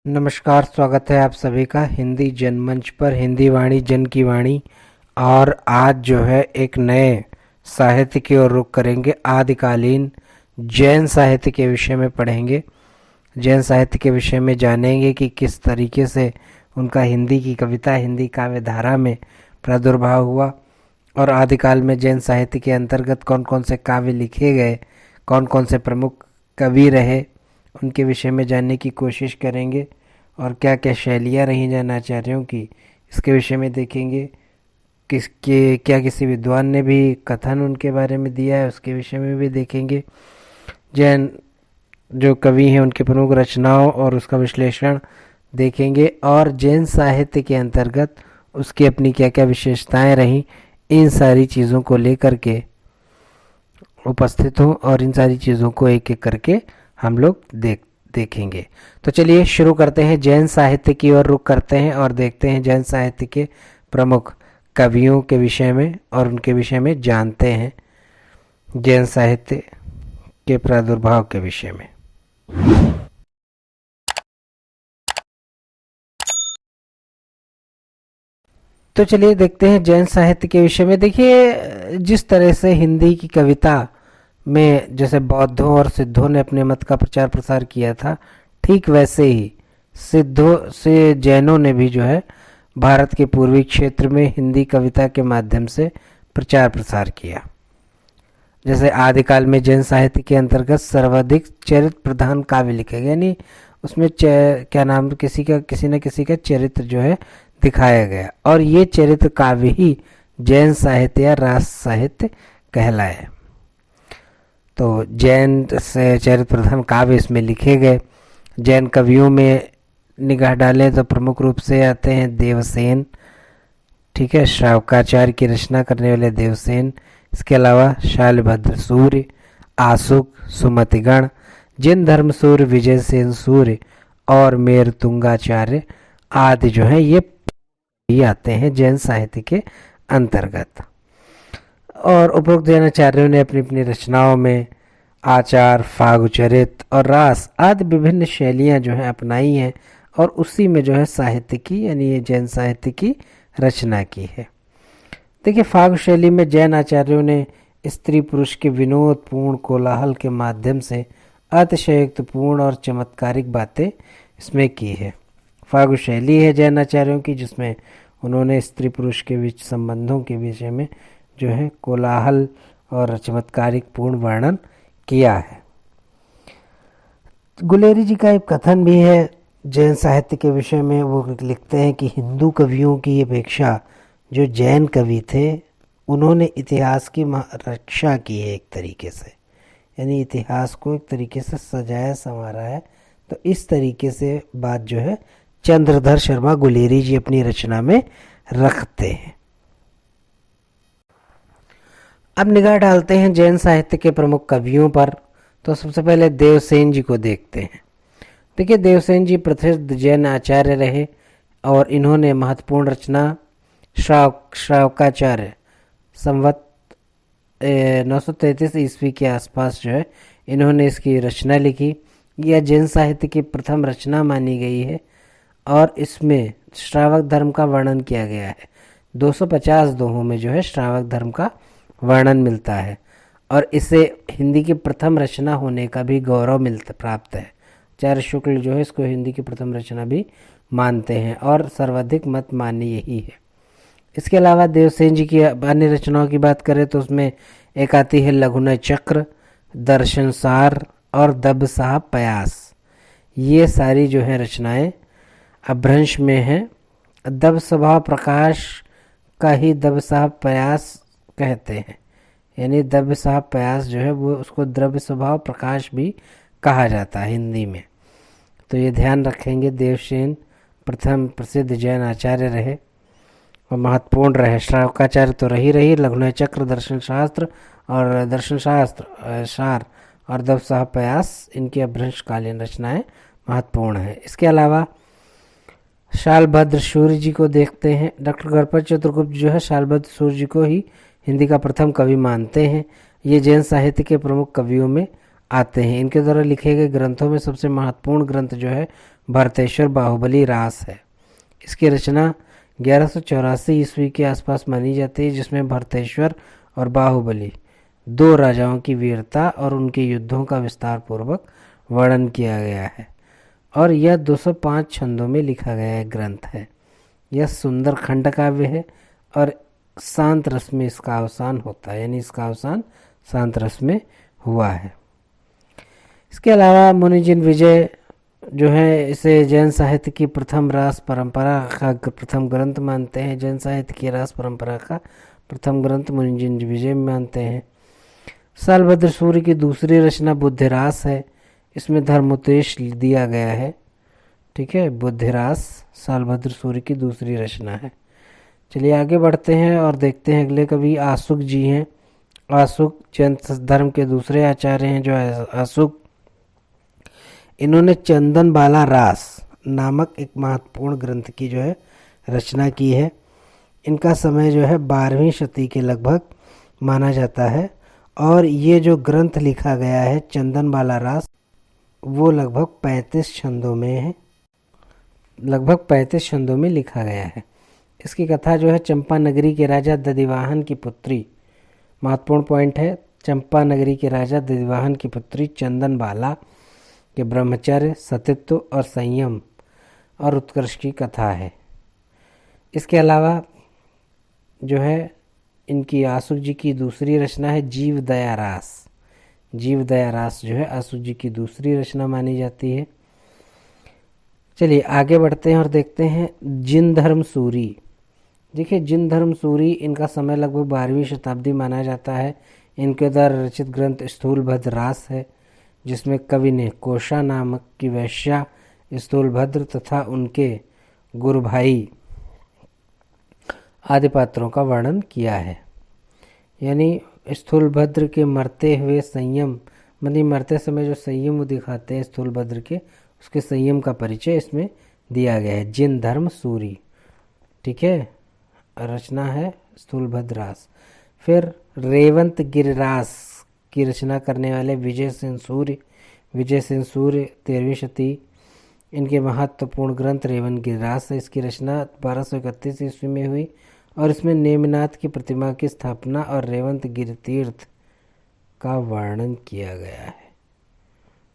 नमस्कार, स्वागत है आप सभी का हिंदी जनमंच पर। हिंदी वाणी जन की वाणी। और आज जो है एक नए साहित्य की ओर रुख करेंगे। आदिकालीन जैन साहित्य के विषय में पढ़ेंगे। जैन साहित्य के विषय में जानेंगे कि किस तरीके से उनका हिंदी की कविता, हिंदी काव्य धारा में प्रादुर्भाव हुआ और आदिकाल में जैन साहित्य के अंतर्गत कौन कौन से काव्य लिखे गए, कौन कौन से प्रमुख कवि रहे, उनके विषय में जानने की कोशिश करेंगे। और क्या क्या शैलियाँ रही जैन आचार्यों की, इसके विषय में देखेंगे। किसके क्या किसी विद्वान ने भी कथन उनके बारे में दिया है, उसके विषय में भी देखेंगे। जैन जो कवि हैं उनकी प्रमुख रचनाओं और उसका विश्लेषण देखेंगे। और जैन साहित्य के अंतर्गत उसकी अपनी क्या क्या विशेषताएं रहीं, इन सारी चीज़ों को लेकर के उपस्थित हूँ और इन सारी चीज़ों को एक एक करके हम लोग देखेंगे। तो चलिए शुरू करते हैं। जैन साहित्य की ओर रुख करते हैं और देखते हैं जैन साहित्य के प्रमुख कवियों के विषय में और उनके विषय में जानते हैं, जैन साहित्य के प्रादुर्भाव के विषय में। तो चलिए देखते हैं जैन साहित्य के विषय में। देखिए, जिस तरह से हिंदी की कविता में जैसे बौद्धों और सिद्धों ने अपने मत का प्रचार प्रसार किया था, ठीक वैसे ही सिद्धों से जैनों ने भी जो है भारत के पूर्वी क्षेत्र में हिंदी कविता के माध्यम से प्रचार प्रसार किया। जैसे आदिकाल में जैन साहित्य के अंतर्गत सर्वाधिक चरित्र प्रधान काव्य लिखे गए, यानी उसमें क्या नाम, किसी न किसी का चरित्र जो है दिखाया गया, और ये चरित्र काव्य ही जैन साहित्य या रास साहित्य कहलाए। तो जैन से चरित्र प्रधान काव्य इसमें लिखे गए। जैन कवियों में निगाह डालें तो प्रमुख रूप से आते हैं देवसेन, ठीक है, श्रावकाचार्य की रचना करने वाले देवसेन। इसके अलावा शालभद्र सूर्य, आसुक, सुमतिगण, जिन धर्म सूर्य, विजय सेन सूर्य और मेर तुंगाचार्य आदि जो हैं ये आते हैं जैन साहित्य के अंतर्गत। और उपरोक्त जैन आचार्यों ने अपनी अपनी रचनाओं में आचार, फागुचरित और रास आदि विभिन्न शैलियाँ जो हैं अपनाई हैं और उसी में जो है साहित्य की, यानी ये जैन साहित्य की रचना की है। देखिए, फाग शैली में जैन आचार्यों ने स्त्री पुरुष के विनोदपूर्ण कोलाहल के माध्यम से अतिशयोक्तिपूर्ण और चमत्कारिक बातें इसमें की है। फागु शैली है जैन आचार्यों की, जिसमें उन्होंने स्त्री पुरुष के बीच संबंधों के विषय में जो है कोलाहल और चमत्कारिक पूर्ण वर्णन किया है। गुलेरी जी का एक कथन भी है जैन साहित्य के विषय में। वो लिखते हैं कि हिंदू कवियों की अपेक्षा जो जैन कवि थे उन्होंने इतिहास की रक्षा की है एक तरीके से, यानी इतिहास को एक तरीके से सजाया संवारा है। तो इस तरीके से बात जो है चंद्रधर शर्मा गुलेरी जी अपनी रचना में रखते हैं। अब निगाह डालते हैं जैन साहित्य के प्रमुख कवियों पर। तो सबसे पहले देवसेन जी को देखते हैं। देखिए, देवसेन जी प्रसिद्ध जैन आचार्य रहे और इन्होंने महत्वपूर्ण रचना श्रावकाचार्य संवत 933 ईस्वी के आसपास जो है इन्होंने इसकी रचना लिखी। यह जैन साहित्य की प्रथम रचना मानी गई है और इसमें श्रावक धर्म का वर्णन किया गया है। 250 दोहों में जो है श्रावक धर्म का वर्णन मिलता है और इसे हिंदी की प्रथम रचना होने का भी गौरव प्राप्त है। आचार्य शुक्ल जो है इसको हिंदी की प्रथम रचना भी मानते हैं और सर्वाधिक मत मान्य यही है। इसके अलावा देवसेन जी की अन्य रचनाओं की बात करें तो उसमें एक आती है लघुनय चक्र, दर्शन सार और दब साहब प्रयास। ये सारी जो है रचनाएं अपभ्रंश में हैं। दब स्वभाव प्रकाश का ही दब साहब प्रयास कहते हैं, यानी द्रव्य साहब प्रयास जो है वो उसको द्रव्य स्वभाव प्रकाश भी कहा जाता है हिंदी में। तो ये ध्यान रखेंगे। देवसेन प्रथम प्रसिद्ध जैन आचार्य रहे और महत्वपूर्ण रहे। श्रावकाचार्य तो रही लघुनय चक्र, दर्शन शास्त्र सार और दब साहब प्रयास, इनकी अपभ्रंशकालीन रचनाएं महत्वपूर्ण है। इसके अलावा शालभद्र सूर्य जी को देखते हैं। डॉक्टर गणपत चंद्रगुप्त जो है शालभद्र सूर्य जी को ही हिंदी का प्रथम कवि मानते हैं। ये जैन साहित्य के प्रमुख कवियों में आते हैं। इनके द्वारा लिखे गए ग्रंथों में सबसे महत्वपूर्ण ग्रंथ जो है भरतेश्वर बाहुबली रास है। इसकी रचना 1184 ईस्वी के आसपास मानी जाती है, जिसमें भरतेश्वर और बाहुबली दो राजाओं की वीरता और उनके युद्धों का विस्तार पूर्वक वर्णन किया गया है और यह 205 छंदों में लिखा गया ग्रंथ है। यह सुंदर खंड काव्य है और शांत रस में इसका अवसान होता है, यानी इसका अवसान शांत रस में हुआ है। इसके अलावा मुनिजिन विजय जो है इसे जैन साहित्य की प्रथम रास परंपरा का प्रथम ग्रंथ मानते हैं। जैन साहित्य की रास परंपरा का प्रथम ग्रंथ मुनिजिन विजय मानते हैं। सालभद्र सूर्य की दूसरी रचना बुद्धिरास है। इसमें धर्मोपदेश दिया गया है। ठीक है, बुद्धिरास सालभद्र सूर्य की दूसरी रचना है। चलिए आगे बढ़ते हैं और देखते हैं अगले कवि आसुक जी हैं। आसुक जैन धर्म के दूसरे आचार्य हैं जो आसुक। इन्होंने चंदन बाला रास नामक एक महत्वपूर्ण ग्रंथ की जो है रचना की है। इनका समय जो है 12वीं शती के लगभग माना जाता है और ये जो ग्रंथ लिखा गया है चंदन बाला रास वो लगभग 35 छंदों में है, लगभग 35 छंदों में लिखा गया है। इसकी कथा जो है चंपा नगरी के राजा दधिवाहन की पुत्री, महत्वपूर्ण पॉइंट है, चंपा नगरी के राजा दधिवाहन की पुत्री चंदन बाला के ब्रह्मचर्य, सतीत्व और संयम और उत्कर्ष की कथा है। इसके अलावा जो है इनकी आसुक जी की दूसरी रचना है जीव दया रास। जीव दया रास जो है आसुक जी की दूसरी रचना मानी जाती है। चलिए आगे बढ़ते हैं और देखते हैं जिन धर्म सूरी। देखिए जिन धर्म सूरी इनका समय लगभग 12वीं शताब्दी माना जाता है। इनके द्वारा रचित ग्रंथ स्थूलभद्र रास है, जिसमें कवि ने कोशा नामक की वैश्या स्थूलभद्र तथा उनके गुरु भाई आदि पात्रों का वर्णन किया है। यानी स्थूलभद्र के मरते हुए संयम, मतलब मरते समय जो संयम वो दिखाते हैं स्थूलभद्र के, उसके संयम का परिचय इसमें दिया गया है। जिन धर्म सूरी, ठीक है, रचना है स्थूलभद्र रास। फिर रेवंत गिरिरास की रचना करने वाले विजय सेन सूर्य 13वीं शती, इनके महत्वपूर्ण ग्रंथ रेवंत गिरिरास है। इसकी रचना 1231 ईस्वी में हुई और इसमें नेमिनाथ की प्रतिमा की स्थापना और रेवंत गिरि तीर्थ का वर्णन किया गया है।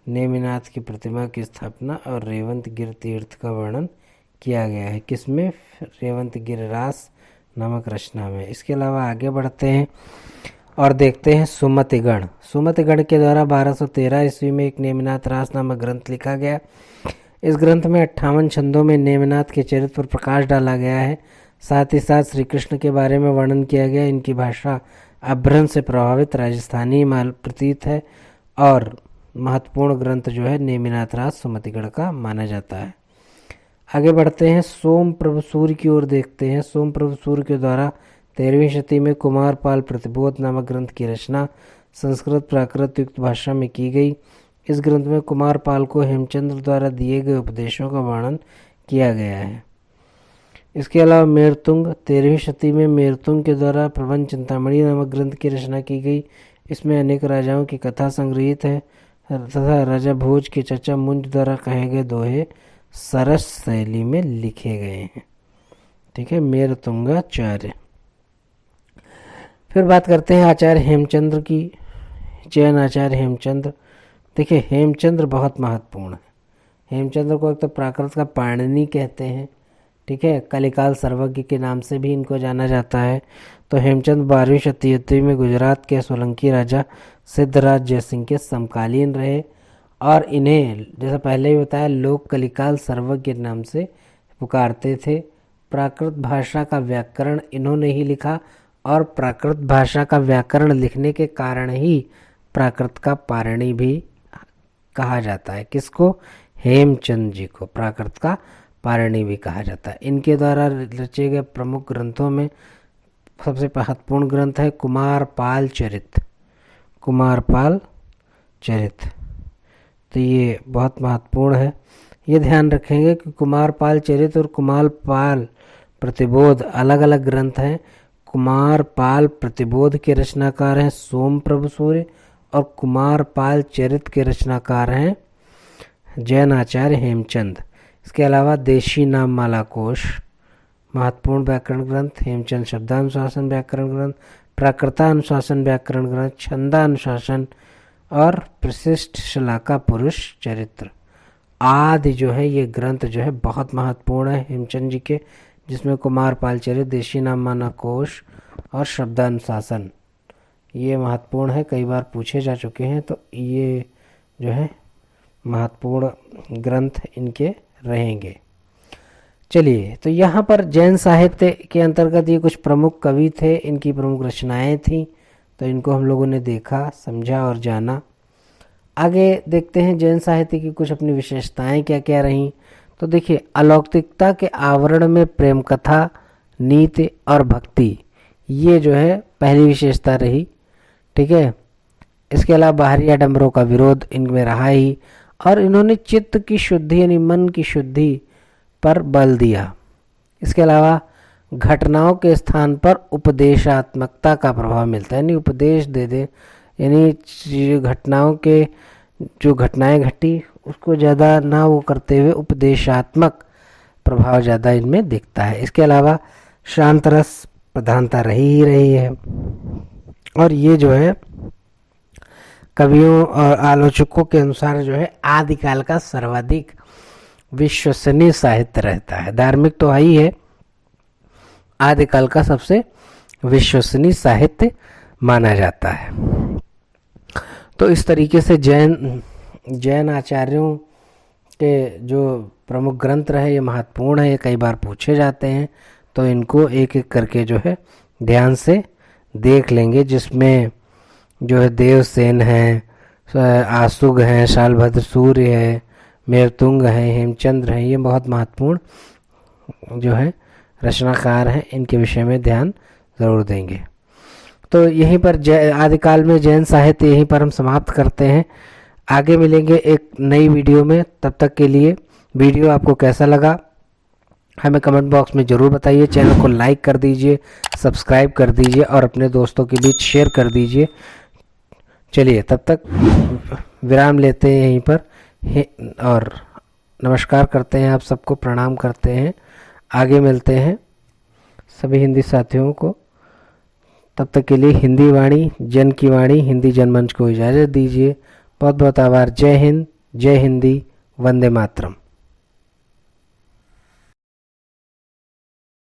नेमिनाथ की प्रतिमा की स्थापना और रेवंत गिरि तीर्थ का वर्णन किया गया है। किसमें? रेवंत गिरिरास नामक रचना में। इसके अलावा आगे बढ़ते हैं और देखते हैं सुमतिगण। सुमतिगण के द्वारा 1213 ईस्वी में एक नेमिनाथ रास नामक ग्रंथ लिखा गया। इस ग्रंथ में 58 छंदों में नेमिनाथ के चरित्र पर प्रकाश डाला गया है। साथ ही साथ श्री कृष्ण के बारे में वर्णन किया गया। इनकी भाषा अभ्रंश से प्रभावित राजस्थानी माल प्रतीत है और महत्वपूर्ण ग्रंथ जो है नेमिनाथ रास सुमतिगण का माना जाता है। आगे बढ़ते हैं सोम प्रभु सूर्य की ओर देखते हैं। सोम प्रभु सूर्य के द्वारा 13वीं शती में कुमारपाल प्रतिबोध नामक ग्रंथ की रचना संस्कृत प्राकृत युक्त भाषा में की गई। इस ग्रंथ में कुमारपाल को हेमचंद्र द्वारा दिए गए उपदेशों का वर्णन किया गया है। इसके अलावा मेरतुंग 13वीं शती में मेरतुंग के द्वारा प्रबंध चिंतामणि नामक ग्रंथ की रचना की गई। इसमें अनेक राजाओं की कथा संग्रहित है तथा राजा भोज के चचा मुंज द्वारा कहे गए दोहे सरस शैली में लिखे गए हैं। ठीक है, मेरतुंगाचार्य। फिर बात करते हैं आचार्य हेमचंद्र की। जैन आचार्य हेमचंद्र। देखिए हेमचंद्र बहुत महत्वपूर्ण है। हेमचंद्र को एक तो प्राकृत का पाणिनि कहते हैं, ठीक है, कलिकाल सर्वज्ञ के नाम से भी इनको जाना जाता है। तो हेमचंद्र 12वीं शताब्दी में गुजरात के सोलंकी राजा सिद्धराज जयसिंह के समकालीन रहे और इन्हें जैसा पहले ही बताया लोग कलिकाल सर्वज्ञ के नाम से पुकारते थे। प्राकृत भाषा का व्याकरण इन्होंने ही लिखा और प्राकृत भाषा का व्याकरण लिखने के कारण ही प्राकृत का पारणी भी कहा जाता है। किसको? हेमचंद जी को प्राकृत का पारणी भी कहा जाता है। इनके द्वारा रचे गए प्रमुख ग्रंथों में सबसे महत्वपूर्ण ग्रंथ है कुमारपाल चरित। कुमारपाल चरित, तो ये बहुत महत्वपूर्ण है। ये ध्यान रखेंगे कि कुमारपाल चरित और कुमारपाल प्रतिबोध अलग अलग ग्रंथ हैं। कुमारपाल प्रतिबोध के रचनाकार हैं सोम प्रभु सूर्य और कुमारपाल चरित के रचनाकार हैं जैन आचार्य हेमचंद। इसके अलावा देशी नाम माला कोश, महत्वपूर्ण व्याकरण ग्रंथ, हेमचंद शब्दानुशासन व्याकरण ग्रंथ, प्राकृतानुशासन व्याकरण ग्रंथ, छंदानुशासन और प्रशिष्ट शलाका पुरुष चरित्र आदि जो है ये ग्रंथ जो है बहुत महत्वपूर्ण है हेमचंद जी के, जिसमें कुमारपाल चरित, देशी नाम माला कोश और शब्दानुशासन ये महत्वपूर्ण है, कई बार पूछे जा चुके हैं। तो ये जो है महत्वपूर्ण ग्रंथ इनके रहेंगे। चलिए, तो यहाँ पर जैन साहित्य के अंतर्गत ये कुछ प्रमुख कवि थे, इनकी प्रमुख रचनाएं थी, तो इनको हम लोगों ने देखा, समझा और जाना। आगे देखते हैं जैन साहित्य की कुछ अपनी विशेषताएं क्या क्या रहीं। तो देखिए, अलौकिकता के आवरण में प्रेम कथा, नीति और भक्ति ये जो है पहली विशेषता रही। ठीक है, इसके अलावा बाहरी आडंबरों का विरोध इनमें रहा ही, और इन्होंने चित्त की शुद्धि यानी मन की शुद्धि पर बल दिया। इसके अलावा घटनाओं के स्थान पर उपदेशात्मकता का प्रभाव मिलता है, यानी उपदेश दे दे, यानी घटनाओं के जो घटनाएं घटी उसको ज़्यादा ना वो करते हुए उपदेशात्मक प्रभाव ज़्यादा इनमें दिखता है। इसके अलावा शांत रस प्रधानता रही ही रही है, और ये जो है कवियों और आलोचकों के अनुसार जो है आदिकाल का सर्वाधिक विश्वसनीय साहित्य रहता है। धार्मिक तो ही है, आदिकाल का सबसे विश्वसनीय साहित्य माना जाता है। तो इस तरीके से जैन आचार्यों के जो प्रमुख ग्रंथ रहे ये महत्वपूर्ण है, ये कई बार पूछे जाते हैं, तो इनको एक एक करके जो है ध्यान से देख लेंगे, जिसमें जो है देवसेन है, आसुग हैं, शालभद्र सूर्य है, मेवतुंग है, हेमचंद्र हैं, ये बहुत महत्वपूर्ण जो है रचनाकार हैं, इनके विषय में ध्यान ज़रूर देंगे। तो यहीं पर आदिकाल में जैन साहित्य यहीं पर हम समाप्त करते हैं। आगे मिलेंगे एक नई वीडियो में, तब तक के लिए वीडियो आपको कैसा लगा हमें कमेंट बॉक्स में ज़रूर बताइए। चैनल को लाइक कर दीजिए, सब्सक्राइब कर दीजिए और अपने दोस्तों के बीच शेयर कर दीजिए। चलिए, तब तक विराम लेते हैं यहीं पर और नमस्कार करते हैं, आप सबको प्रणाम करते हैं। आगे मिलते हैं सभी हिंदी साथियों को, तब तक के लिए हिंदी वाणी, जन की वाणी, हिंदी जनमंच को इजाज़त दीजिए। बहुत बहुत आभार। जय हिंद, जय हिंदी, वंदे मातरम।